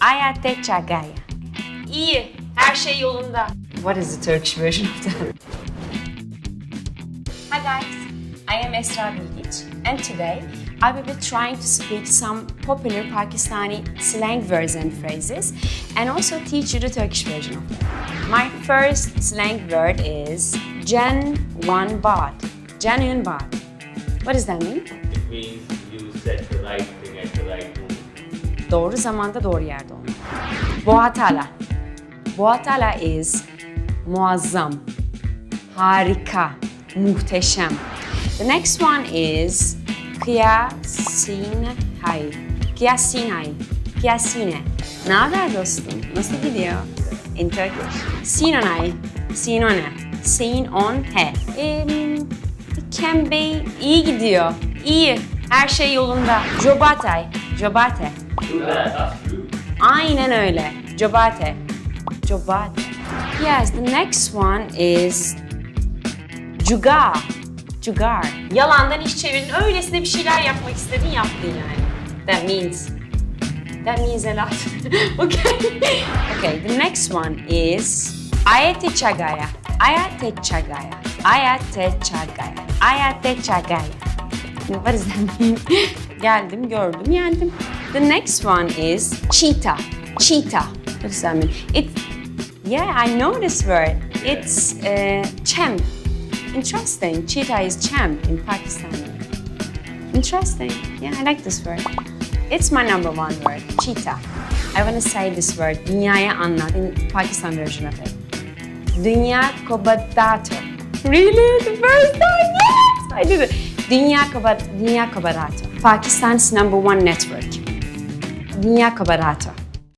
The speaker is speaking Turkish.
Hayate Chagaya. İyi, her şey yolunda. What is the Turkish version of that? Hi guys, I am Esra and today I will be trying to speak some popular Pakistani slang words and phrases and also teach you the Turkish version of them. My first slang word is genuine baat. Genuine baat. What does that mean? It means you said the right thing at the right moment. Doğru zamanda doğru yerde olmak. Boğatala. Boğatala is muazzam, harika, muhteşem. The next one is kıyasinay. Kıyasinay. Kıyasine. Ne haber dostum? Nasıl gidiyor? In Turkish. Sinonay. Sinone. Sin on he. It can be iyi gidiyor. İyi. Her şey yolunda. Jobatay. Jobate. That's true. Aynen öyle. Jobate. Jobate. Yes, the next one is Cugar. Cugar. Yalandan iş çevirdin. Öylesine bir şeyler yapmak istedin, yaptın yani. That means a lot. Okay, the next one is Ayate Chagaya. Ayate Chagaya. Ayate Chagaya. Ayate Chagaya. What does that mean? Geldim, gördüm, yendim. The next one is cheetah. Cheetah. What does that mean? Yeah, I know this word. It's champ. Interesting. Cheetah is champ in Pakistani. Interesting. Yeah, I like this word. It's my number one word, cheetah. I want to say this word, dünyaya anlat, in Pakistan version of it. Dünya Kobadato. Really? The first time? Yes! I did it. Dünya Kobadato. Pakistan's number one network. Dünya Kobadato.